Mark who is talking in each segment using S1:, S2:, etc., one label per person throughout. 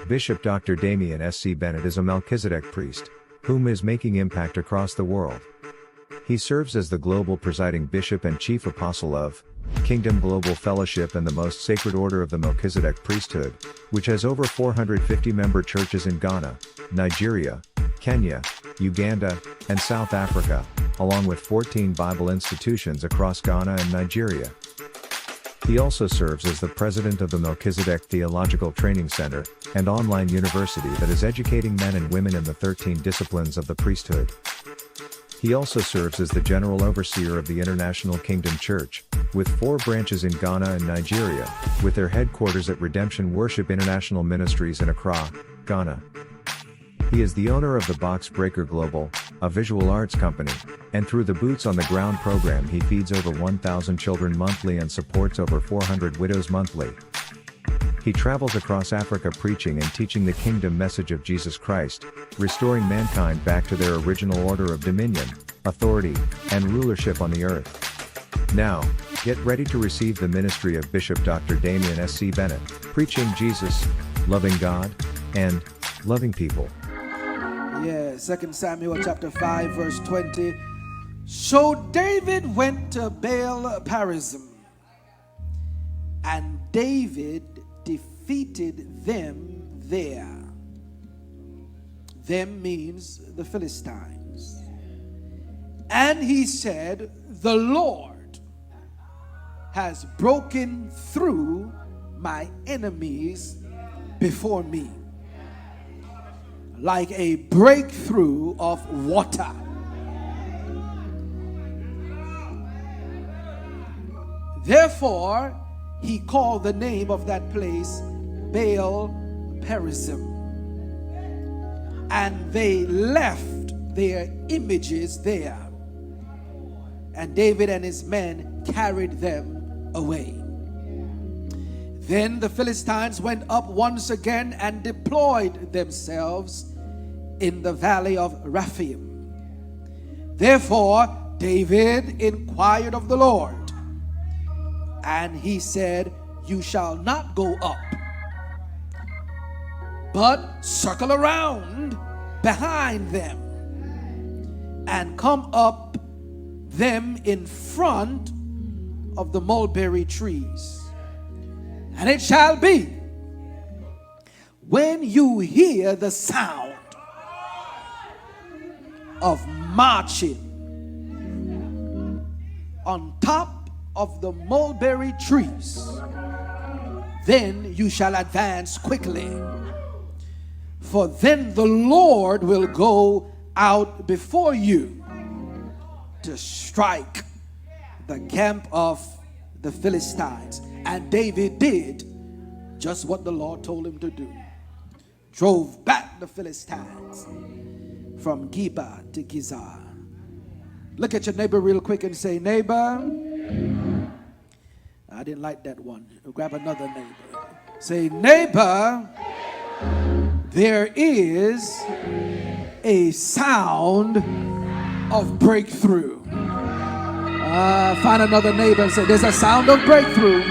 S1: Bishop Dr. Damion S.C. Bennett is a Melchizedek priest, whom is making impact across the world. He serves as the global presiding bishop and chief apostle of Kingdom Global Fellowship and the Most Sacred Order of the Melchizedek Priesthood, which has over 450 member churches in Ghana, Nigeria, Kenya, Uganda, and South Africa, along with 14 Bible institutions across Ghana and Nigeria. He also serves as the president of the Melchizedek Theological Training Center, an online university that is educating men and women in the 13 disciplines of the priesthood. He also serves as the general overseer of the International Kingdom Church, with 4 branches in Ghana and Nigeria, with their headquarters at Redemption Worship International Ministries in Accra, Ghana. He is the owner of the Box Breaker Global, a visual arts company, and through the Boots on the Ground program he feeds over 1,000 children monthly and supports over 400 widows monthly. He travels across Africa preaching and teaching the kingdom message of Jesus Christ, restoring mankind back to their original order of dominion, authority, and rulership on the earth. Now, get ready to receive the ministry of Bishop Dr. Damion S.C. Bennett, preaching Jesus, loving God, and loving people.
S2: Yeah, 2 Samuel chapter 5 verse 20. So David went to Baal-perazim, and David defeated them there. Them means the Philistines. And he said, the Lord has broken through my enemies before me, like a breakthrough of water. Therefore, he called the name of that place Baal-perazim. And they left their images there. And David and his men carried them away. Then the Philistines went up once again and deployed themselves in the valley of Rephaim. Therefore David inquired of the Lord, and he said, you shall not go up, but circle around behind them and come up them in front of the mulberry trees. And it shall be, when you hear the sound of marching on top of the mulberry trees, then you shall advance quickly. For then the Lord will go out before you to strike the camp of the Philistines. And David did just what the Lord told him to do. Drove back the Philistines from Geba to Gizar. Look at your neighbor real quick and say, neighbor. I didn't like that one. Grab another neighbor. Say, neighbor, there is a sound of breakthrough. Find another neighbor and say, there's a sound of breakthrough.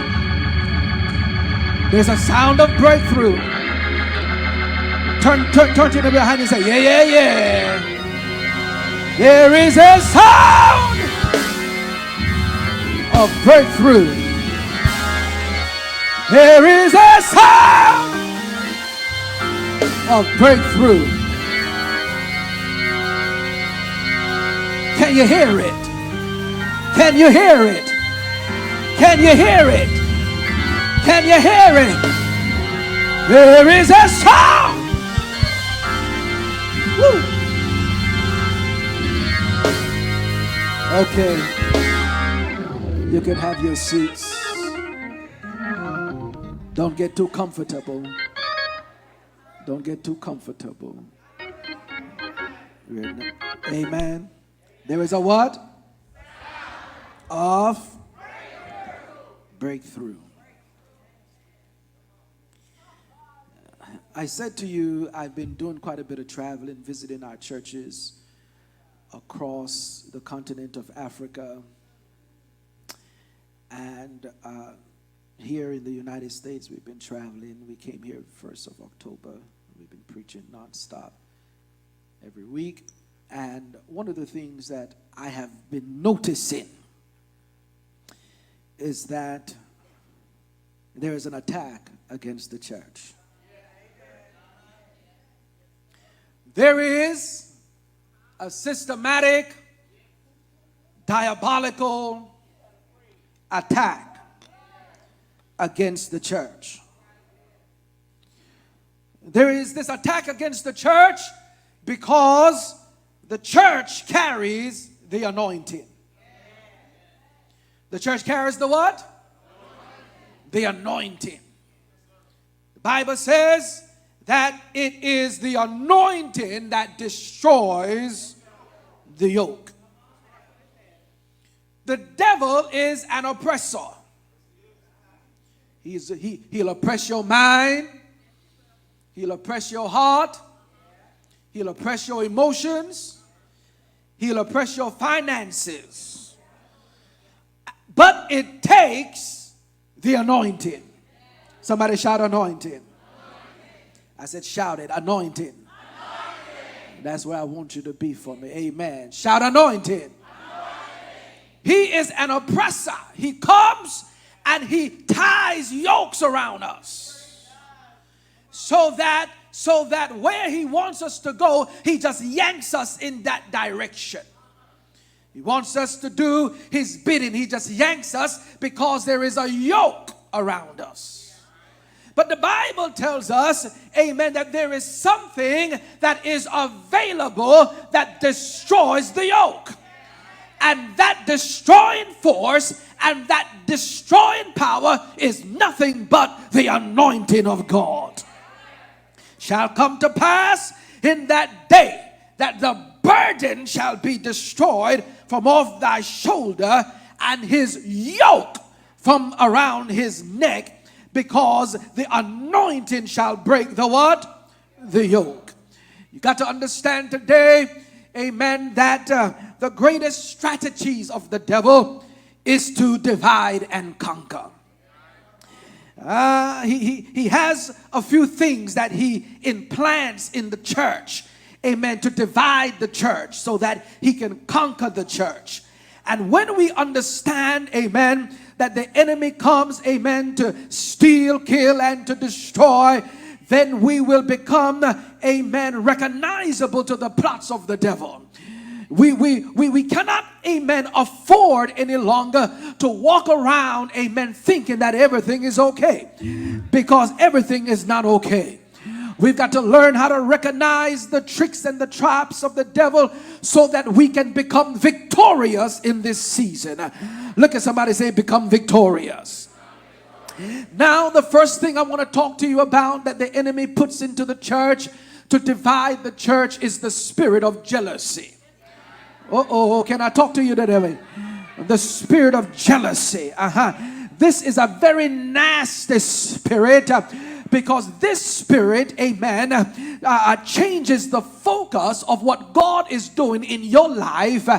S2: There's a sound of breakthrough. Turn to your neighbor behind you and say, yeah. There is a sound of breakthrough. There is a sound of breakthrough. Can you hear it? Can you hear it? Can you hear it? Can you hear it? There is a sound. Woo. Okay. You can have your seats. Don't get too comfortable. Don't get too comfortable. Amen. There is a what? Of breakthrough. I said to you, I've been doing quite a bit of traveling, visiting our churches across the continent of Africa. And Here in the United States, we've been traveling. We came here 1st of October. We've been preaching nonstop every week. And one of the things that I have been noticing is that there is an attack against the church. There is a systematic, diabolical attack against the church. There is this attack against the church because the church carries the anointing. The church carries the what? The anointing. The Bible says that it is the anointing that destroys the yoke. The devil is an oppressor. He'll oppress your mind. He'll oppress your heart. He'll oppress your emotions. He'll oppress your finances. But it takes the anointing. Somebody shout anointing. I said shout it, anointing. That's where I want you to be for me. Amen. Shout anointing. He is an oppressor. He comes and he ties yokes around us. So that where he wants us to go, he just yanks us in that direction. He wants us to do his bidding. He just yanks us because there is a yoke around us. But the Bible tells us, amen, that there is something that is available that destroys the yoke. And that destroying force and that destroying power is nothing but the anointing of God. Shall come to pass in that day that the burden shall be destroyed from off thy shoulder and his yoke from around his neck, because the anointing shall break the what? The yoke. You got to understand today, amen, that the greatest strategies of the devil is to divide and conquer. He has a few things that he implants in the church, amen, to divide the church so that he can conquer the church. And when we understand, amen, that the enemy comes, amen, to steal, kill, and to destroy, then we will become, amen, recognizable to the plots of the devil. We cannot, amen, afford any longer to walk around, amen, thinking that everything is okay, because everything is not okay. We've got to learn how to recognize the tricks and the traps of the devil so that we can become victorious in this season. Look at somebody, say, become victorious. Now, the first thing I want to talk to you about that the enemy puts into the church to divide the church is the spirit of jealousy. Can I talk to you today? The spirit of jealousy. This is a very nasty spirit. Because this spirit, amen, changes the focus of what God is doing in your life,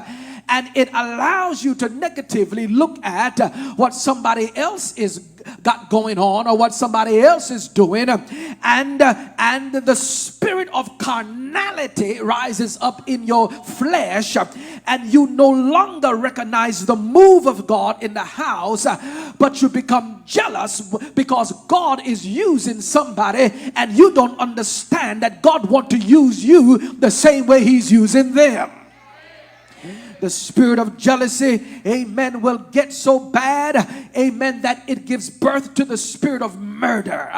S2: and it allows you to negatively look at what somebody else is got going on or what somebody else is doing, and the spirit of carnality rises up in your flesh, and you no longer recognize the move of God in the house, but you become jealous because God is using somebody and you don't understand that God wants to use you the same way he's using them. The spirit of jealousy, amen, will get so bad, amen, that it gives birth to the spirit of murder.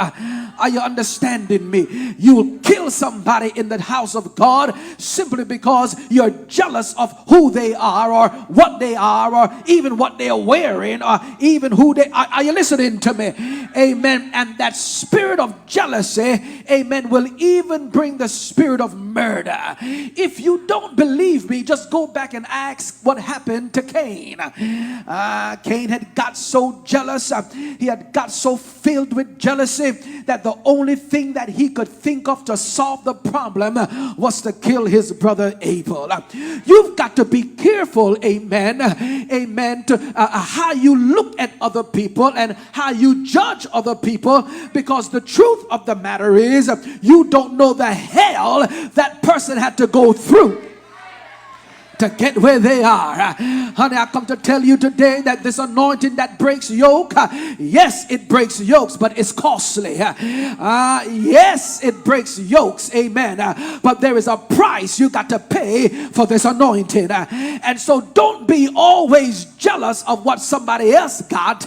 S2: Are you understanding me? You will kill somebody in the house of God simply because you're jealous of who they are or what they are or even what they are wearing or even who they are. Are you listening to me? Amen. And that spirit of jealousy, amen, will even bring the spirit of murder. If you don't believe me, just go back and ask what happened to Cain. Cain had got so jealous. He had got so filled with great jealousy that the only thing that he could think of to solve the problem was to kill his brother Abel. You've got to be careful, amen, to how you look at other people and how you judge other people, because the truth of the matter is you don't know the hell that person had to go through to get where they are. Honey, I come to tell you today that this anointing that breaks yoke, yes, it breaks yokes, but it's costly. Yes, it breaks yokes, amen, but there is a price you got to pay for this anointing. And so don't be always jealous of what somebody else got,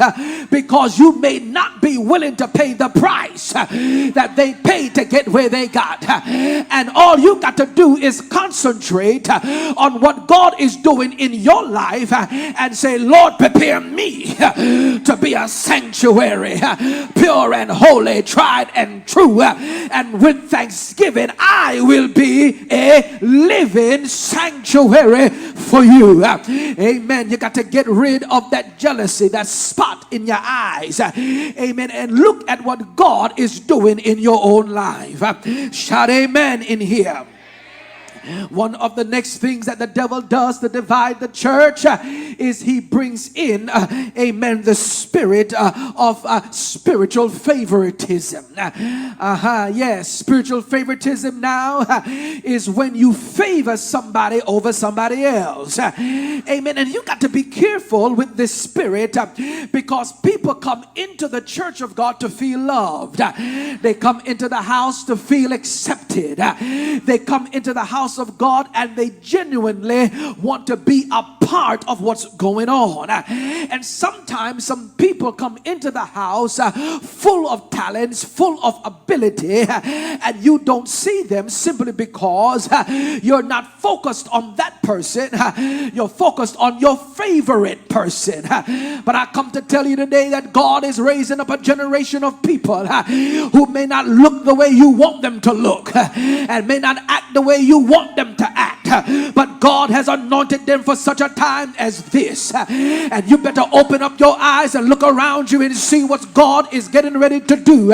S2: because you may not be willing to pay the price that they paid to get where they got. And all you got to do is concentrate on what God is doing in your life and say, Lord, prepare me to be a sanctuary, pure and holy, tried and true, and with thanksgiving I will be a living sanctuary for you. Amen. You got to get rid of that jealousy, that spot in your eyes, amen, and look at what God is doing in your own life. Shout amen in here. One of the next things that the devil does to divide the church is he brings in, amen, the spirit of spiritual favoritism. Yes, spiritual favoritism now is when you favor somebody over somebody else. Amen. And you got to be careful with this spirit, because people come into the church of God to feel loved. They come into the house to feel accepted. They come into the house of God and they genuinely want to be a part of what's going on. And sometimes some people come into the house full of talents, full of ability, and you don't see them simply because you're not focused on that person. You're focused on your favorite person. But I come to tell you today that God is raising up a generation of people who may not look the way you want them to look and may not act the way you want them to act, but God has anointed them for such a time as this. And you better open up your eyes and look around you and see what God is getting ready to do,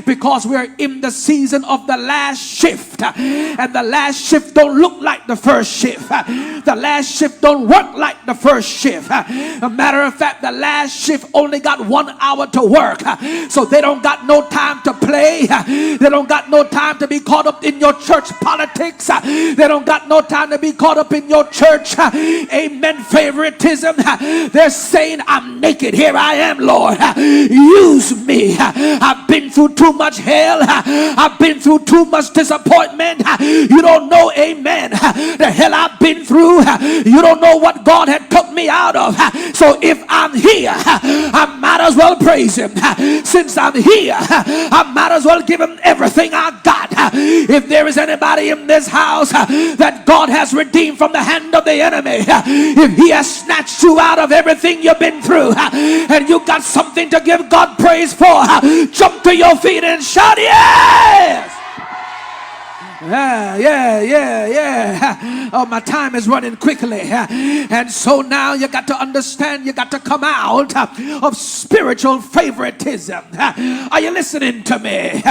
S2: because we're in the season of the last shift, and the last shift don't look like the first shift. The last shift don't work like the first shift. A matter of fact, the last shift only got 1 hour to work, so they don't got no time to play. They don't got no time to be caught up in your church politics. They don't got no time to be caught up in your church, amen, favoritism. They're saying, I'm naked, here I am, Lord, use me. I've been through too much hell. I've been through too much disappointment. You don't know, amen, the hell I've been through. You don't know what God had took me out of. So if I'm here, I might as well praise him. Since I'm here, I might as well give him everything I got. If there is anybody in this house that God has redeemed from the hand of the enemy, if he has snatched you out of everything you've been through, and you got something to give God praise for, jump to your feet and shout yes. Oh, my time is running quickly. And so now you got to understand, you got to come out of spiritual favoritism. Are you listening to me?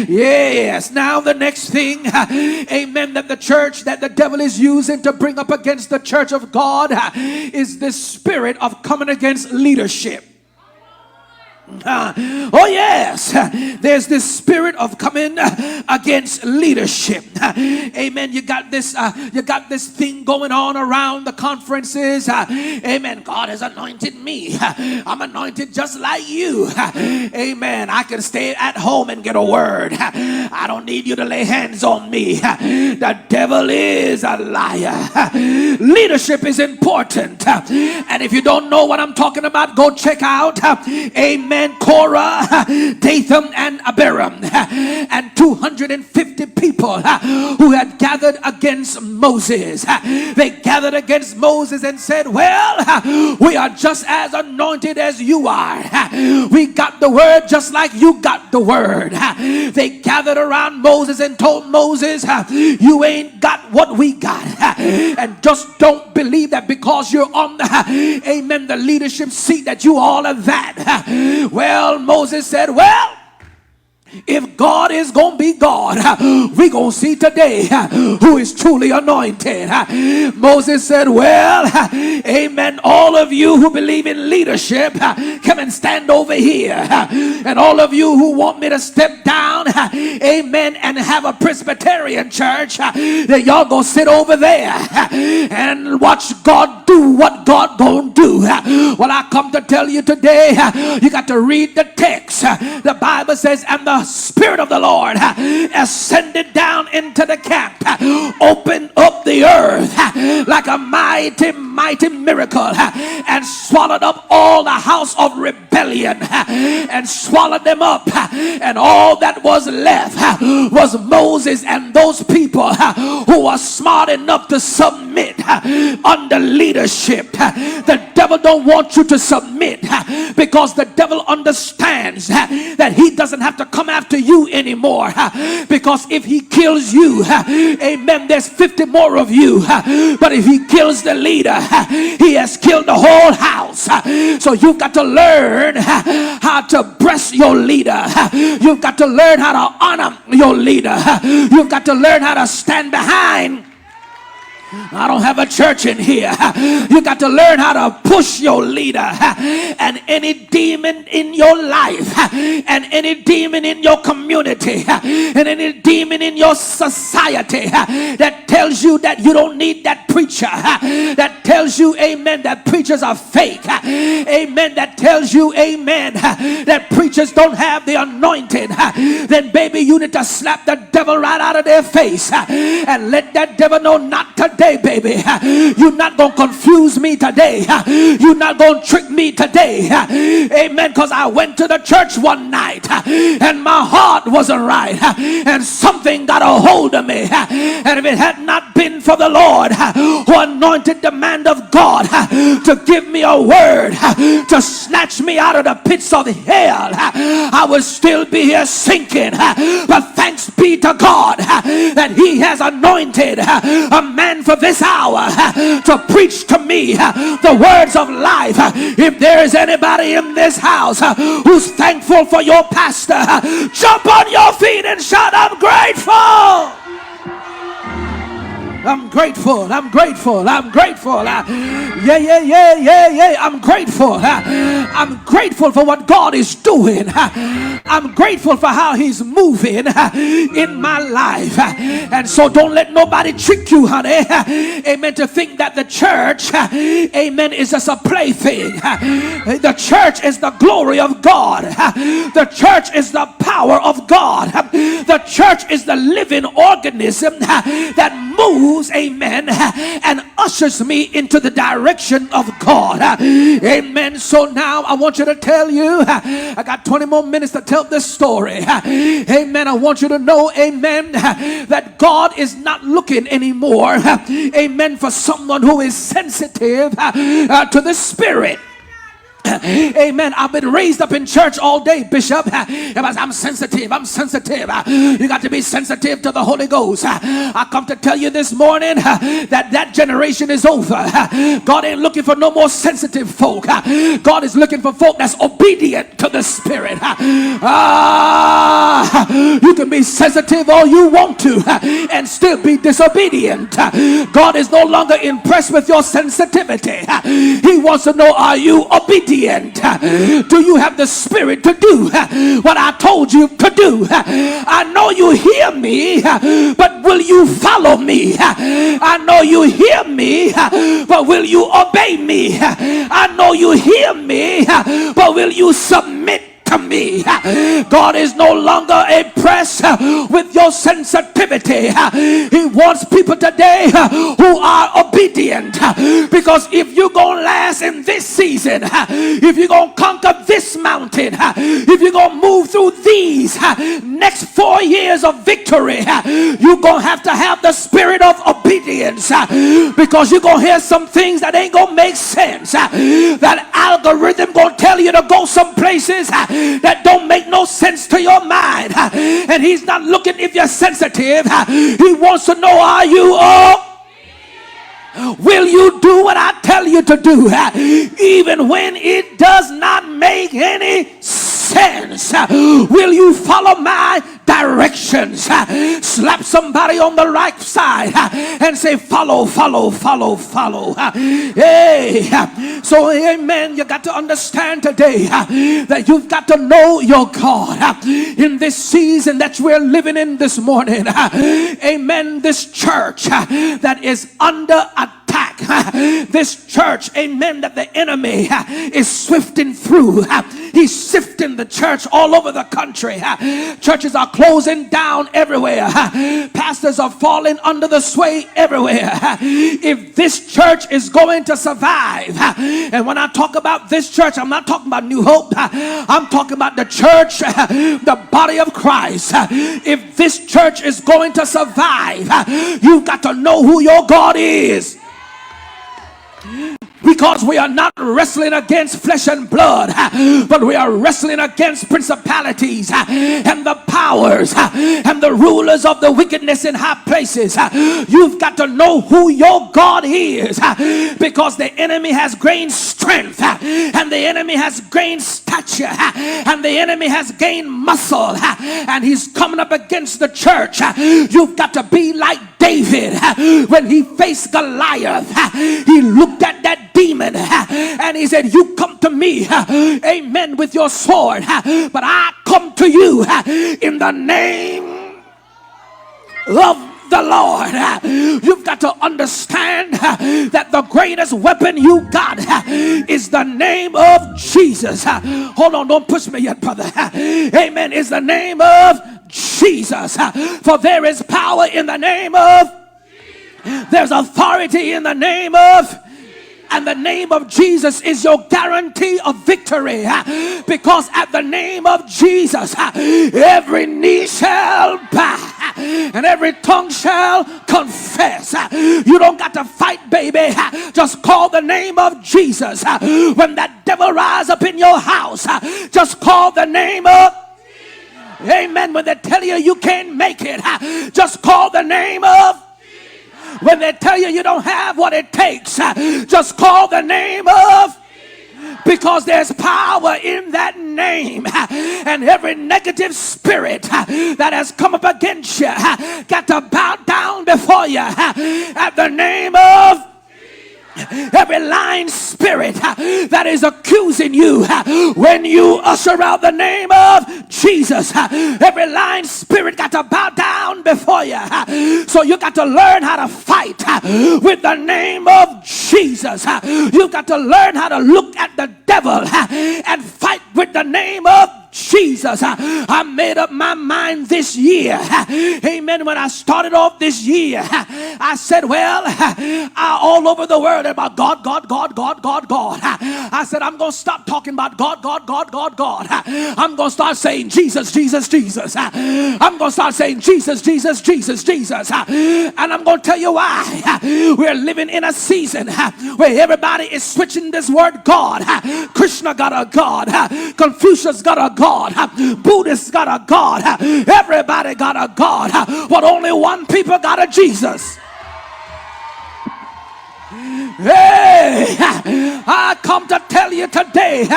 S2: Yes. Now the next thing, amen, that the church, that the devil is using to bring up against the church of God is this spirit of coming against leadership. Oh yes, there's this spirit of coming against leadership. Amen. You got this thing going on around the conferences. Amen. God has anointed me. I'm anointed just like you. Amen. I can stay at home and get a word. I don't need you to lay hands on me. The devil is a liar. Leadership is important. And if you don't know what I'm talking about, go check out, amen, Korah, Dathan, and Abiram, and 250 people who had gathered against Moses. They gathered against Moses and said, well, we are just as anointed as you are. We got the word just like you got the word. They gathered around Moses and told Moses, you ain't got what we got. And just don't believe that because you're on the, amen, the leadership seat that you all of that. Well, Moses said, well, If God is going to be God, we're going to see today who is truly anointed. Moses said, well, amen, all of you who believe in leadership, come and stand over here. And all of you who want me to step down, amen, and have a Presbyterian church, that y'all going to sit over there and watch God do what God going to do. Well, I come to tell you today, you got to read the text. The Bible says, and the Spirit of the Lord ascended down into the camp, opened up the earth like a mighty miracle, and swallowed up all the house of rebellion, and swallowed them up, and all that was left was Moses and those people who were smart enough to submit under leadership. The devil don't want you to submit, because the devil understands that he doesn't have to come after you anymore, because if he kills you, amen, there's 50 more of you. But if he kills the leader, he has killed the whole house. So you've got to learn how to bless your leader. You've got to learn how to honor your leader. You've got to learn how to stand behind. I don't have a church in here. You got to learn how to push your leader. And any demon in your life, and any demon in your community, and any demon in your society that tells you that you don't need that preacher, that tells you, amen, that preachers are fake, amen, that tells you, amen, that preachers don't have the anointing, then baby, you need to slap the devil right out of their face and let that devil know, not today, baby. You're not going to confuse me today. You're not going to trick me today. Amen. Because I went to the church one night and my heart wasn't right, and something got a hold of me. And if it had not been for the Lord who anointed the man of God to give me a word to snatch me out of the pits of hell, I would still be here sinking. But thanks be to God that he has anointed a man for this hour to preach to me the words of life. If there is anybody in this house who's thankful for your pastor, jump on your feet and shout, I'm grateful. I'm grateful. I'm grateful. I'm grateful. Yeah. I'm grateful. I'm grateful for what God is doing. I'm grateful for how he's moving in my life. And so don't let nobody trick you, honey. Amen. To think that the church, amen, is just a plaything. The church is the glory of God. The church is the power of God. The church is the living organism that moves, amen, and ushers me into the direction of God. Amen. So now I want you to tell you, I got 20 more minutes to tell this story. Amen. I want you to know, amen, that God is not looking anymore, amen, for someone who is sensitive to the Spirit. Amen. I've been raised up in church all day, Bishop. I'm sensitive. You got to be sensitive to the Holy Ghost. I come to tell you this morning that generation is over. God ain't looking for no more sensitive folk. God is looking for folk that's obedient to the Spirit. You can be sensitive all you want to and still be disobedient. God is no longer impressed with your sensitivity. He wants to know, are you obedient? Do you have the Spirit to do what I told you to do? I know you hear me, but will you follow me? I know you hear me, but will you obey me? I know you hear me, but will you submit to me? God is no longer impressed with your sensitivity. He wants people today who are obedient, because if you're gonna last in this season, if you're gonna conquer this mountain, if you're gonna move through these next 4 years of victory, you're gonna have to have the spirit of obedience, because you're gonna hear some things that ain't gonna make sense. That algorithm gonna tell you to go some places that don't make no sense to your mind, and he's not looking if you're sensitive. He wants to know, are you will you do what I tell you to do, even when it does not make any sense? sense? Will you follow my directions? Slap somebody on the right side and say, follow, follow, follow, follow. Hey, so amen, you got to understand today that you've got to know your God in this season that we're living in this morning. Amen. This church that is under attack, this church, amen, that the enemy is swifting through. He's sifting the church all over the country. Churches are closing down everywhere. Pastors are falling under the sway everywhere. If this church is going to survive, and when I talk about this church, I'm not talking about New Hope. I'm talking about the church, the body of Christ. If this church is going to survive, you've got to know who your God is. Because we are not wrestling against flesh and blood, but we are wrestling against principalities and the powers and the rulers of the wickedness in high places. You've got to know who your God is, because the enemy has gained strength, and the enemy has gained stature, and the enemy has gained muscle, and he's coming up against the church. You've got to be like David. When he faced Goliath, he looked at that demon and he said, you come to me, amen, with your sword, but I come to you in the name of the Lord. You've got to understand that the greatest weapon you got is the name of Jesus. Hold on, don't push me yet, brother. Amen. Is the name of Jesus. For there is power in the name of, there's authority in the name of, and the name of Jesus is your guarantee of victory, because at the name of Jesus every knee shall bow and every tongue shall confess. You don't got to fight, baby. Just call the name of Jesus. When that devil rise up in your house, just call the name of, amen. When they tell you you can't make it, just call the name of. When they tell you you don't have what it takes, just call the name of, because there's power in that name. And every negative spirit that has come up against you got to bow down before you at the name of. Every lying spirit that is accusing you, when you usher out the name of Jesus, every lying spirit got to bow down before you. So you got to learn how to fight with the name of Jesus. You got to learn how to look at the devil and fight with the name of Jesus. I made up my mind this year, amen, when I started off this year, I said, well, all over the world about God, God, God, God, God, God. I said, I'm going to stop talking about God, God, God, God, God. I'm going to start saying Jesus, Jesus, Jesus. I'm going to start saying Jesus, Jesus, Jesus, Jesus. And I'm going to tell you why. We're living in a season where everybody is switching this word God. Krishna got a God. Confucius got a God. Buddhists got a God. Everybody got a God, but only one people got a Jesus. Hey, I come to tell you today,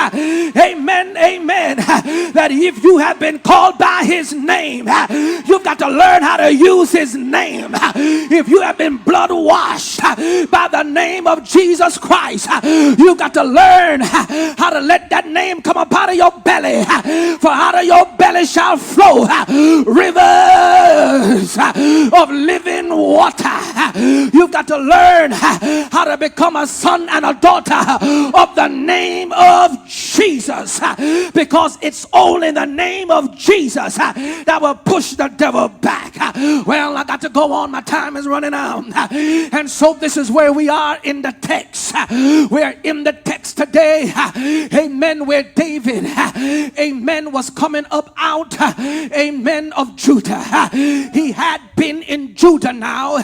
S2: amen, amen, that if you have been called by his name, you've got to learn how to use his name. If you have been blood washed by the name of Jesus Christ, you've got to learn how to let that name come up out of your belly, for out of your belly shall flow rivers of living water. You've got to learn how to become a son and a daughter of the name of Jesus, because it's only the name of Jesus that will push the devil back. Well, I got to go on, my time is running out, and so this is where we are in the text. We're in the text today, amen, where David, amen, was coming up out, amen, of Judah. He had been in Judah now,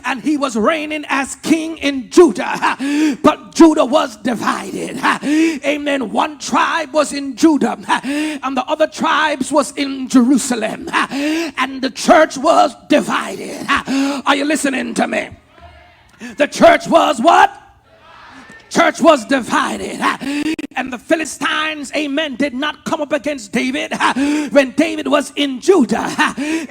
S2: and he was reigning as king in Judah, but Judah was divided. Amen. One tribe was in Judah and the other tribes was in Jerusalem, and the church was divided. Are you listening to me? The church was what? church was divided. And the Philistines, amen, did not come up against David when David was in Judah.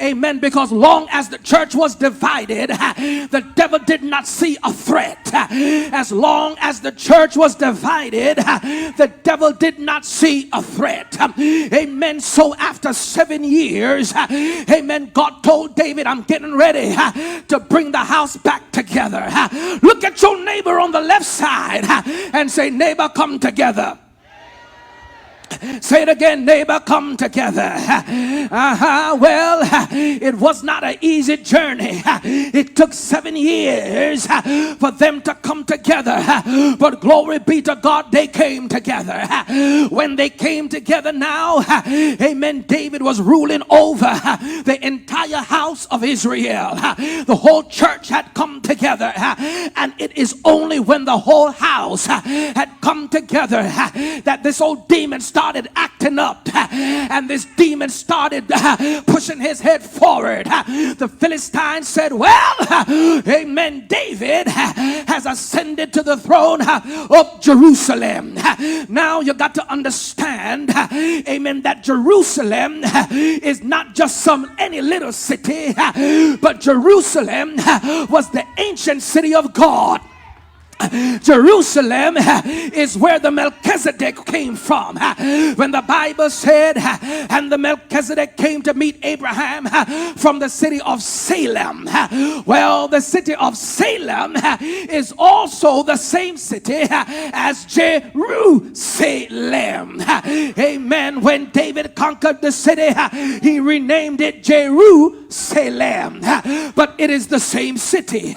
S2: Amen. Because long as the church was divided, the devil did not see a threat. As long as the church was divided, the devil did not see a threat. Amen. So after 7 years, amen, God told David, I'm getting ready to bring the house back together. Look at your neighbor on the left side and say, neighbor, come together. Say it again, neighbor, come together. Well, it was not an easy journey. It took 7 years for them to come together. But glory be to God, they came together. When they came together now, amen, David was ruling over the entire house of Israel. The whole church had come together. And it is only when the whole house had come together that this old demon started acting up, and this demon started pushing his head forward. The Philistines said, well, amen, David has ascended to the throne of Jerusalem. Now you got to understand, amen, that Jerusalem is not just some any little city, but Jerusalem was the ancient city of God. Jerusalem is where the Melchizedek came from. When the Bible said, and the Melchizedek came to meet Abraham from the city of Salem. Well, the city of Salem is also the same city as Jerusalem. Amen. When David conquered the city, he renamed it Jerusalem. But it is the same city.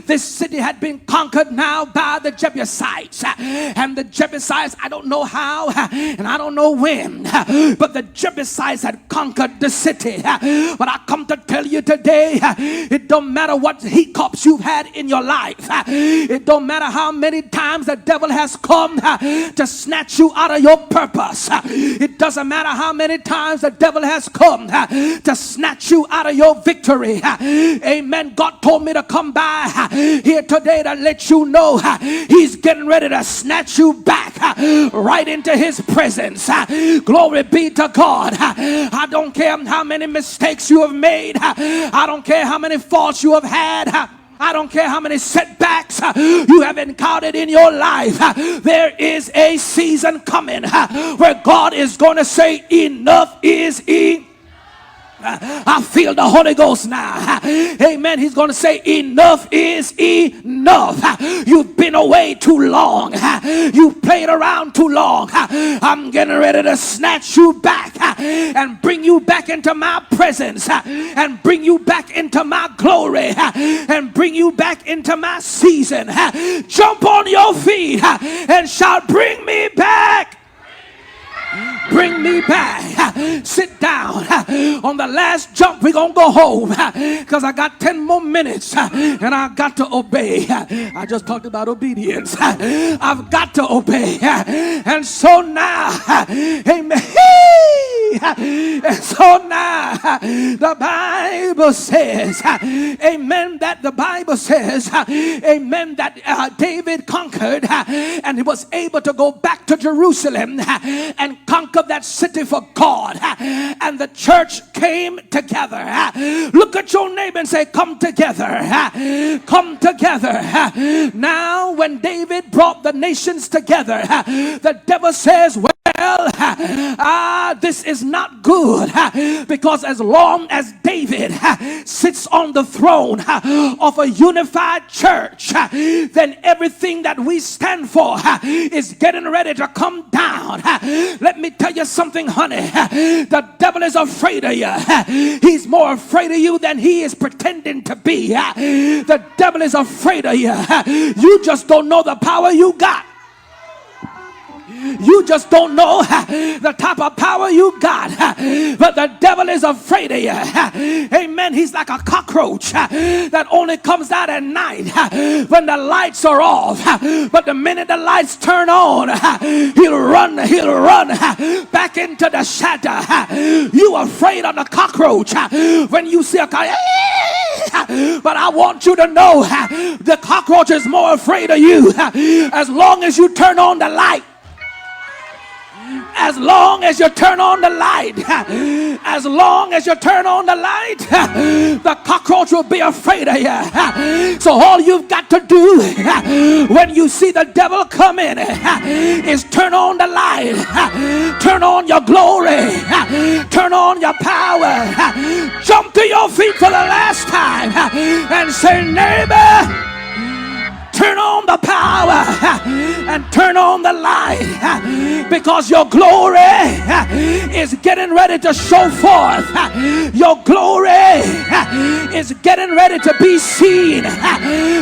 S2: This city had been conquered now by the Jebusites, and the Jebusites, I don't know how and I don't know when, but the Jebusites had conquered the city. But I come to tell you today, it don't matter what hiccups you've had in your life, it don't matter how many times the devil has come to snatch you out of your purpose, it doesn't matter how many times the devil has come to snatch you out of your victory. Amen. God told me to come by here today to let you know he's getting ready to snatch you back right into his presence. Glory be to God. I don't care how many mistakes you have made. I don't care how many faults you have had. I don't care how many setbacks you have encountered in your life. There is a season coming where God is going to say enough is enough. I feel the Holy Ghost now. Amen. He's going to say enough is enough. You've been away too long. You played around too long. I'm getting ready to snatch you back and bring you back into my presence and bring you back into my glory and bring you back into my season. Jump on your feet and shout, bring me back. Bring me back. Sit down. On the last jump, we're going to go home because I got 10 more minutes and I got to obey. I just talked about obedience. I've got to obey. And so now, amen. And so now, the Bible says, amen, that the Bible says, amen, that David conquered and he was able to go back to Jerusalem and conquer that city for God. And the church came together. Look at your neighbor and say, come together. Come together. Now, when David brought the nations together, the devil says, well, this is not good, because as long as David sits on the throne of a unified church, then everything that we stand for is getting ready to come down. Let me tell you something, honey. The devil is afraid of you. He's more afraid of you than he is pretending to be. The devil is afraid of you. You just don't know the power you got. You just don't know the type of power you got. But the devil is afraid of you. Amen. He's like a cockroach that only comes out at night when the lights are off. But the minute the lights turn on, he'll run back into the shadow. You are afraid of the cockroach when you see a cockroach. But I want you to know the cockroach is more afraid of you as long as you turn on the light. As long as you turn on the light, as long as you turn on the light, the cockroach will be afraid of you. So all you've got to do when you see the devil come in is turn on the light, turn on your glory, turn on your power, jump to your feet for the last time and say, neighbor, turn on the power and turn on the light, because your glory is getting ready to show forth. Your glory is getting ready to be seen.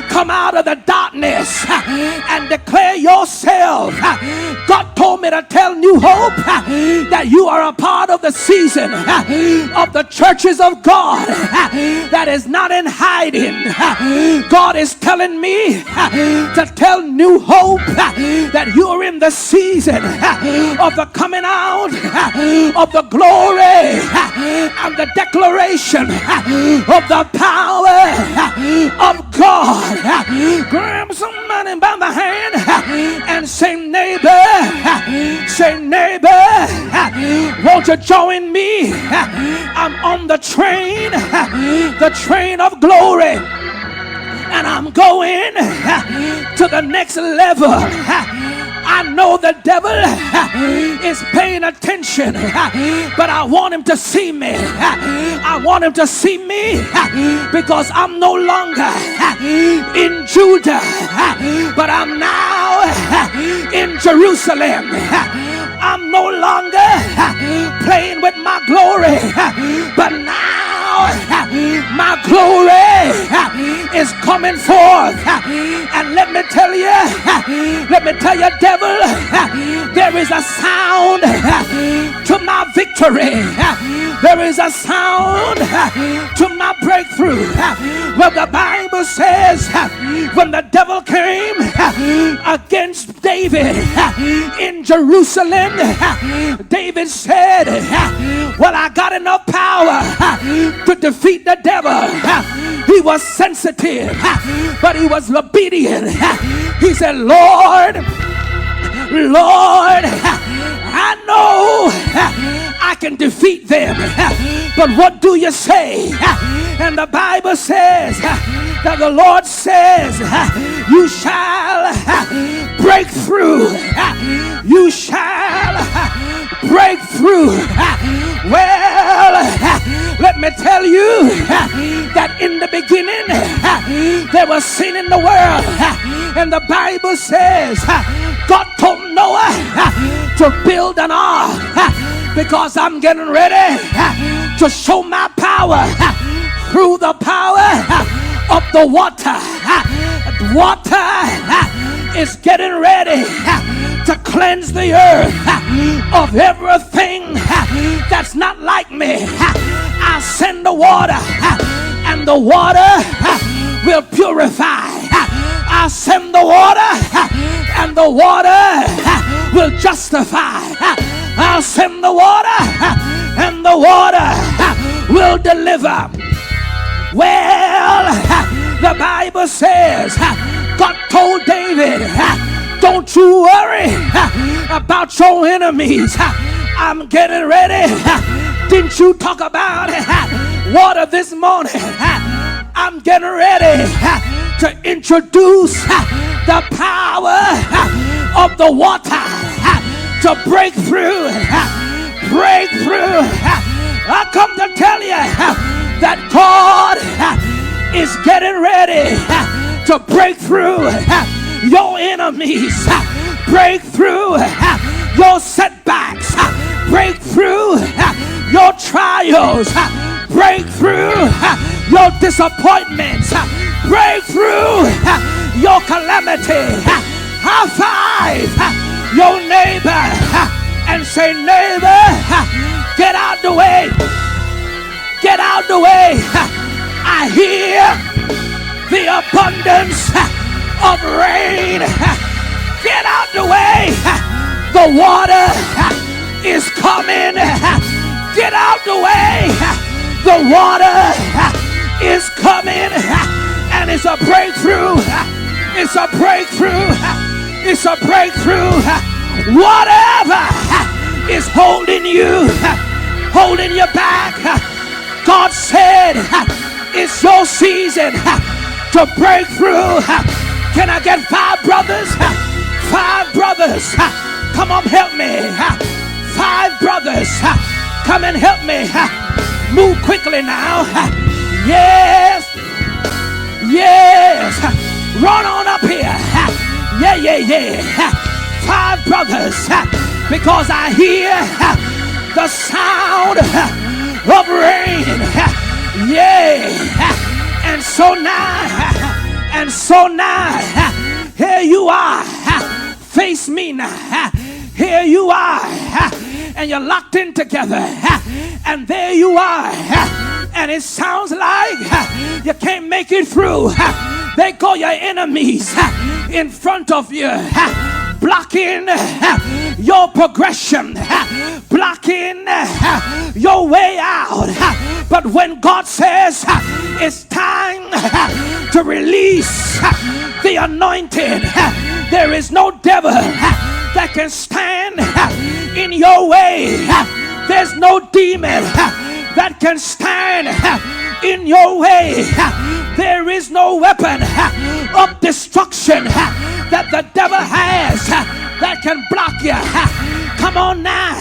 S2: Come out of the darkness and declare yourself. God told me to tell New Hope that you are a part of the season of the churches of God that is not in hiding. God is telling me to tell New Hope that you are in the season of the coming out of the glory and the declaration of the power of God. Grab somebody by the hand and say, neighbor, won't you join me? I'm on the train of glory, and I'm going to the next level. I know the devil is paying attention, but I want him to see me. I want him to see me because I'm no longer in Judah, but I'm now in Jerusalem. I'm no longer playing with my glory, but now my glory is coming forth. And let me tell you, devil, there is a sound to my victory. There is a sound to my breakthrough. Well, the Bible says when the devil came against David in Jerusalem, David said, well, I got enough power to defeat the devil. He was sensitive, but he was obedient. He said, Lord, I know I can defeat them, but what do you say? And the Bible says that the Lord says, you shall break through. You shall break through. Well, let me tell you that in the beginning there was sin in the world, and the Bible says God told Noah to build an ark because I'm getting ready to show my power through the power of the water. Water is getting ready to cleanse the earth of everything that's not like me. I'll send the water, and the water will purify. I'll send the water, and the water will justify. I'll send the water, and the water will deliver. Well, the Bible says God told David, don't you worry about your enemies. I'm getting ready. Didn't you talk about water this morning? I'm getting ready to introduce the power of the water to break through. Breakthrough. I come to tell you that God is getting ready to break through your enemies, break through your setbacks, break through your trials, break through your disappointments, break through your calamity. High five your neighbor and say, neighbor, get out the way. Get out the way. I hear the abundance of rain. Get out the way. The water is coming. Get out the way. The water is coming. a breakthrough. It's a breakthrough. It's a breakthrough. Whatever is holding you, holding you back, God said it's your season to break through. Can I get 5 brothers? 5 brothers. Come on, help me. 5 brothers. Come and help me. Move quickly now. Yes. Yes. Run on up here. Yeah. 5 brothers. Because I hear the sound of rain. Yeah. And so now, here you are. Face me now. Here you are. And you're locked in together. And there you are. And it sounds like you can't make it through. They call your enemies in front of you, blocking your progression, blocking your way out. But when God says it's time to release the anointing, there is no devil that can stand in your way. There's no demon that can stand in your way. There is no weapon of destruction that the devil has that can block you. Come on now.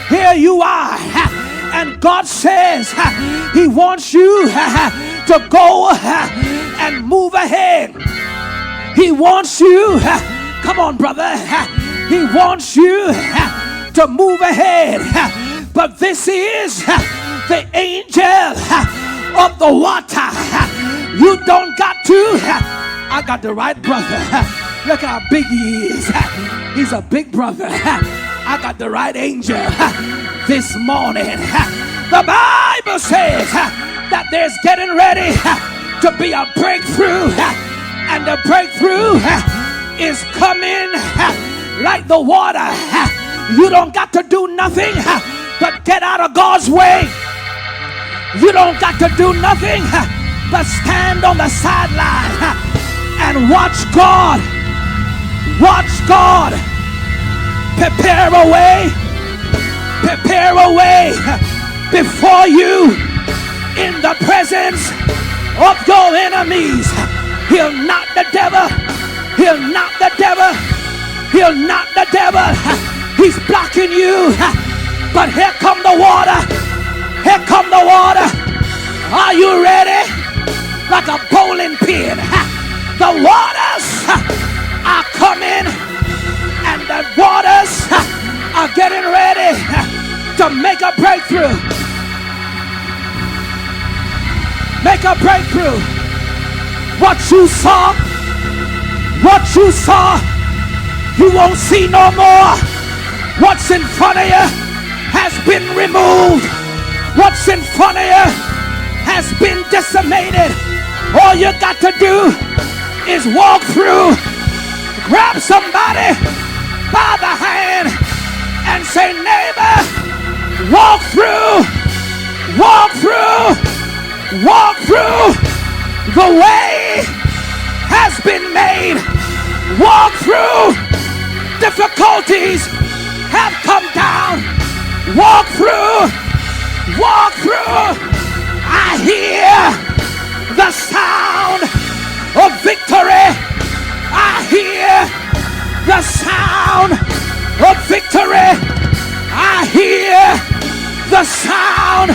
S2: Here you are. And God says he wants you to go and move ahead. He wants you, come on brother, he wants you to move ahead. But this is the angel of the water. You don't got to. I got the right brother. Look how big he is. He's a big brother. I got the right angel this morning. The Bible says that there's getting ready to be a breakthrough, and the breakthrough is coming like the water. You don't got to do nothing but get out of God's way. You don't got to do nothing but stand on the sideline and watch God. Watch God prepare a way before you in the presence of your enemies. He'll knock the devil. He'll knock the devil. He'll knock the devil. He's blocking you. But here come the water. Here come the water. Are you ready? Like a bowling pin. The waters are coming, and the waters are getting ready to make a breakthrough. Make a breakthrough. What you saw, you won't see no more. What's in front of you has been removed. What's in front of you has been decimated. All you got to do is walk through. Grab somebody by the hand and say, neighbor, walk through. Walk through. Walk through. The way has been made. Walk through. Difficulties have come down. Walk through. Walk through. I hear the sound of victory. I hear the sound of victory. I hear the sound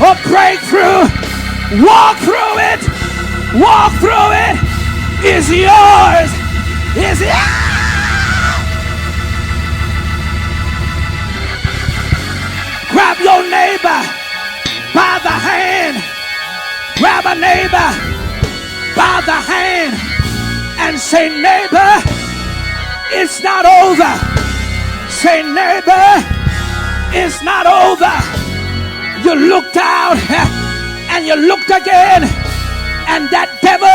S2: of breakthrough. Walk through it. Walk through it. Is yours. Is it? Grab your neighbor by the hand. Grab a neighbor by the hand and say, neighbor, it's not over. Say, neighbor, it's not over. You looked out and you looked again, and that devil,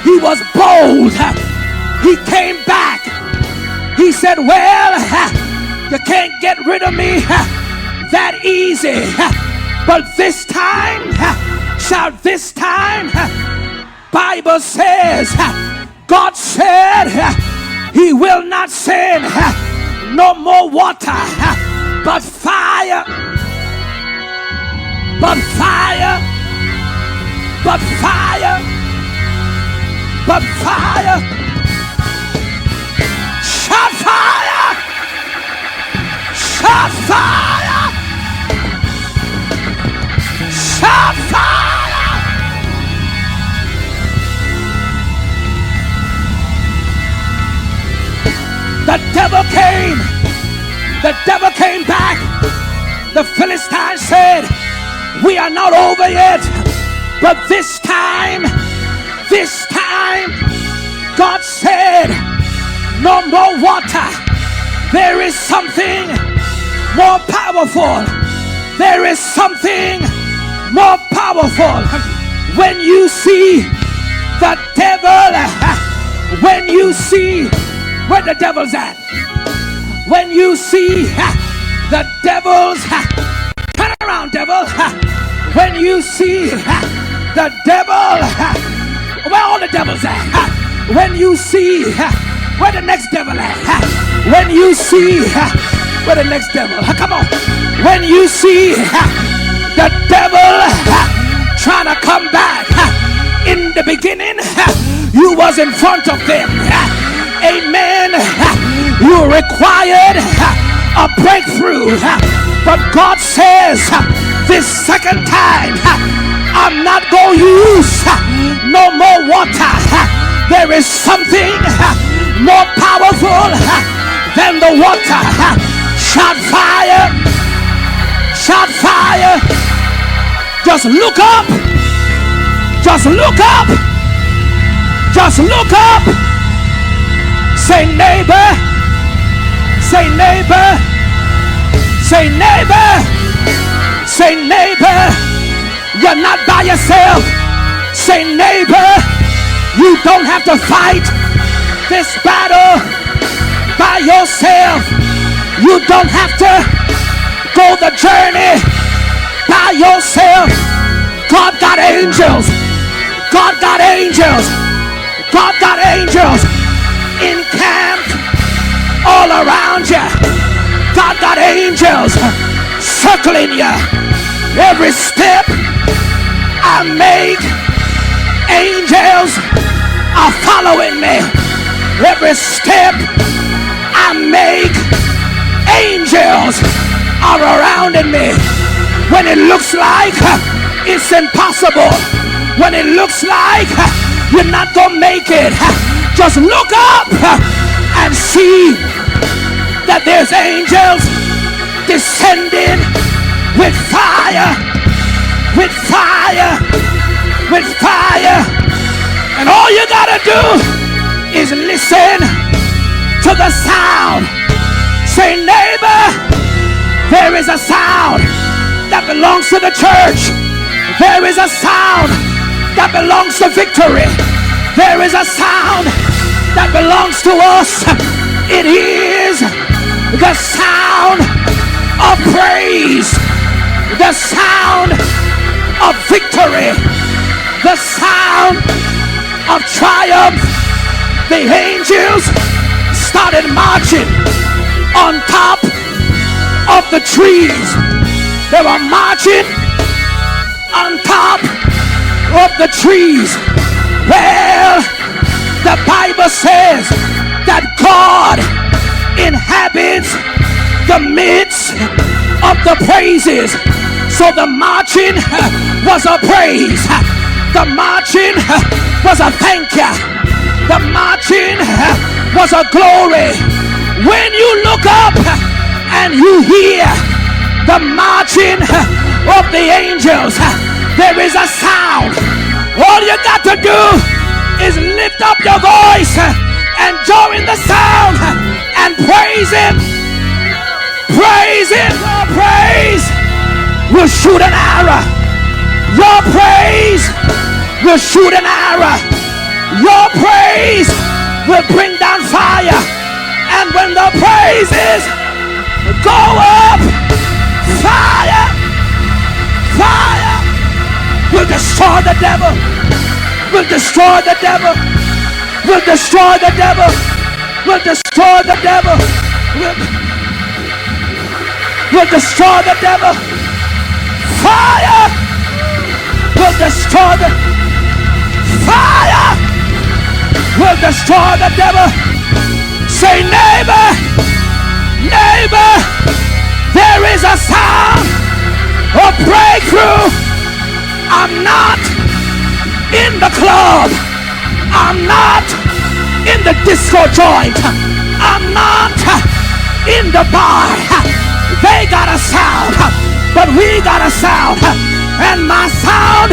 S2: he was bold. He came back. He said, well, you can't get rid of me that easy. But this time, shout, this time, Bible says, God said he will not send no more water, but fire, but fire, but fire, but fire. Shot fire! Shot fire! Shot fire! The devil came. The devil came back. The Philistines said, we are not over yet. But this time, God said, no more water. There is something more powerful. There is something more powerful. When you see the devil, when you see where the devil's at, when you see the devil's, turn around, devil. When you see the devil, where all the devils at? When you see where the next devil at? When you see where the next devil, come on. When you see the devil trying to come back, in the beginning you was in front of them. Amen. You required a breakthrough, but God says this second time, I'm not going to use no more water. There is something more powerful than the water. Shot fire! Shot fire! Just look up! Just look up! Just look up! Say neighbor! Say neighbor! Say neighbor! Say neighbor! You're not by yourself. Say neighbor, you don't have to fight this battle by yourself. You don't have to go the journey by yourself. God got angels. God got angels. God got angels encamped all around you. God got angels circling you. Every step I make, angels are following me. Every step I make, angels are surrounding me. When it looks like it's impossible, when it looks like you're not gonna make it, just look up and see that there's angels descending with fire, with fire, with fire. And all you gotta do is listen to the sound. Say, neighbor, there is a sound that belongs to the church. There is a sound that belongs to victory. There is a sound that belongs to us. It is the sound of praise, the sound of victory, the sound of triumph. The angels started marching on top of the trees. They were marching on top of the trees. Well, the Bible says that God inhabits the midst of the praises. So the marching was a praise. The marching was a thank you. The marching was a glory. When you look up and you hear the marching of the angels, there is a sound. All you got to do is lift up your voice and join the sound and praise him. Praise him. Your praise will shoot an arrow. Your praise will shoot an arrow. Your praise will bring down fire. And when the praises go up, fire, fire will destroy the devil. We'll destroy the devil. We'll destroy the devil. We'll destroy the devil. We'll destroy the devil. Fire. We'll destroy the fire. We'll destroy the devil. Say, neighbor, neighbor, there is a sound of breakthrough. I'm not in the club. I'm not in the disco joint. I'm not in the bar. They got a sound, but we got a sound. And my sound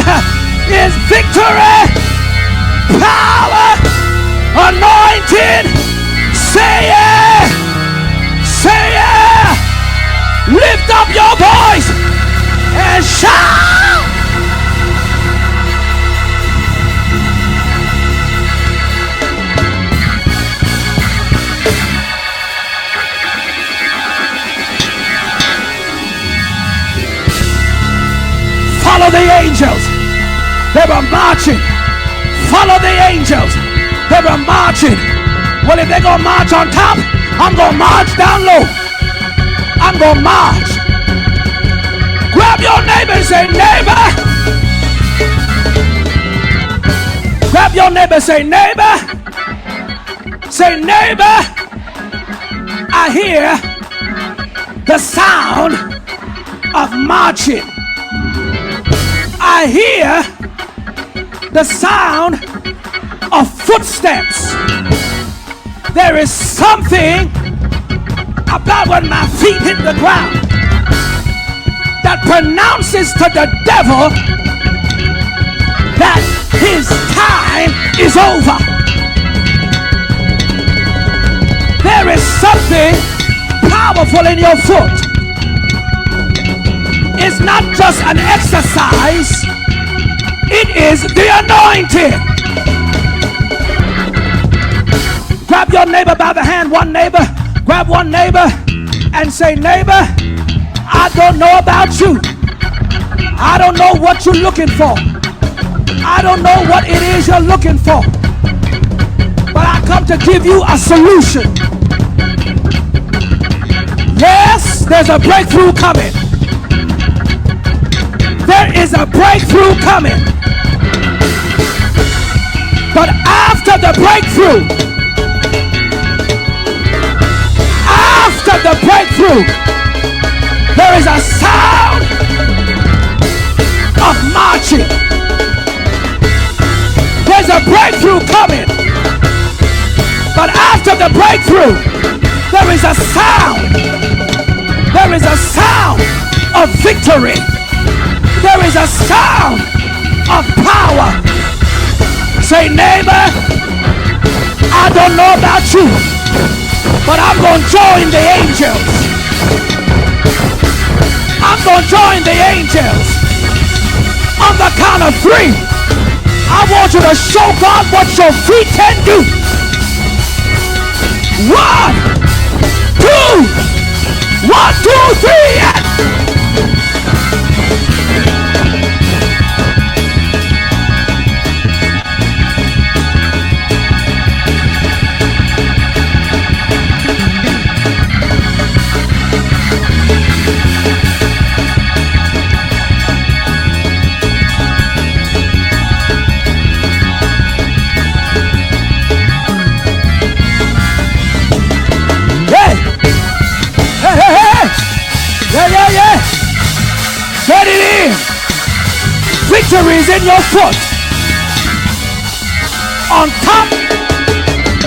S2: is victory, power, anointing. Say it, say it. Lift up your voice and shout. Follow the angels. They were marching. Follow the angels. They were marching. Well, if they're going to march on top, I'm going to march down low. I'm going to march. Grab your neighbor and say, neighbor. Grab your neighbor and say, neighbor. Say, neighbor. I hear the sound of marching. I hear the sound of footsteps. There is something about when my feet hit the ground that pronounces to the devil that his time is over. There is something powerful in your foot. It's not just an exercise, it is the anointing. Grab your neighbor by the hand, one neighbor, grab one neighbor and say, neighbor, I don't know about you. I don't know what you're looking for. I don't know what it is you're looking for. But I come to give you a solution. Yes, there's a breakthrough coming. There is a breakthrough coming. But after the breakthrough, there is a sound of marching. There's a breakthrough coming. But after the breakthrough, there is a sound. There is a sound of victory. There is a sound of power. Say, neighbor, I don't know about you, but I'm going to join the angels. I'm going to join the angels. On the count of 3, I want you to show God what your feet can do. 1, 2, 1, 2, 3, and get it in. Victory is in your foot. On top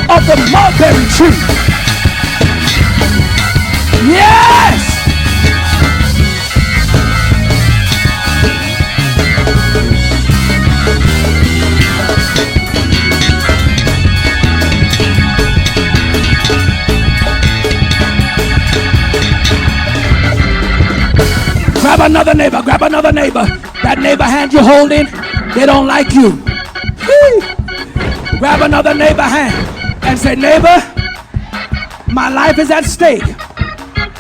S2: of the mulberry tree. Yes. Grab another neighbor, grab another neighbor. That neighbor hand you're holding, they don't like you. Grab another neighbor hand and say, neighbor, my life is at stake.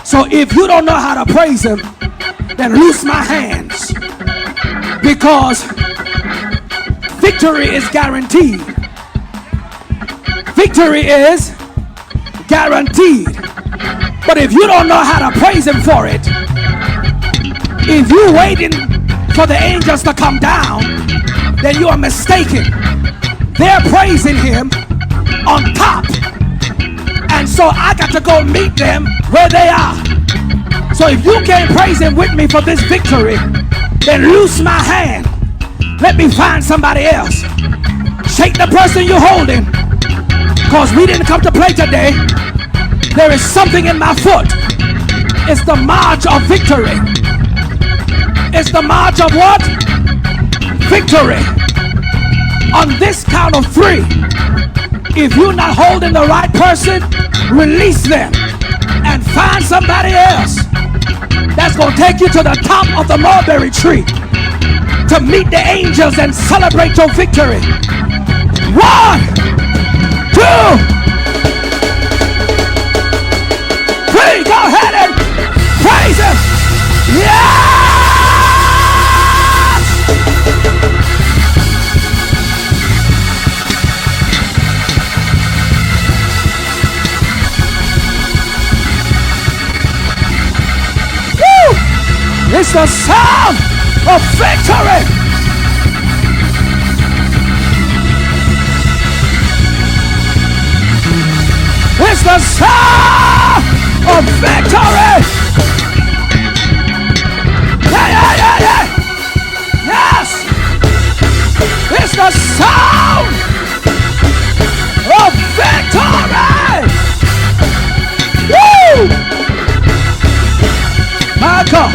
S2: So if you don't know how to praise him, then loose my hands. Because Victory is guaranteed. Victory is guaranteed. But if you don't know how to praise him for it, if you're waiting for the angels to come down, then you are mistaken. They're praising him on top. And so I got to go meet them where they are. So if you can't praise him with me for this victory, then loose my hand. Let me find somebody else. Shake the person you're holding, because we didn't come to play today. There is something in my foot. It's the march of victory. It's the march of what? Victory. On this count of 3, if you're not holding the right person, release them and find somebody else that's going to take you to the top of the mulberry tree to meet the angels and celebrate your victory. 1, 2. Go ahead and praise him. Yes! Woo! It's the sound of victory. It's the sound of victory. Yeah. Yes. It's the sound of victory. Woo! My God.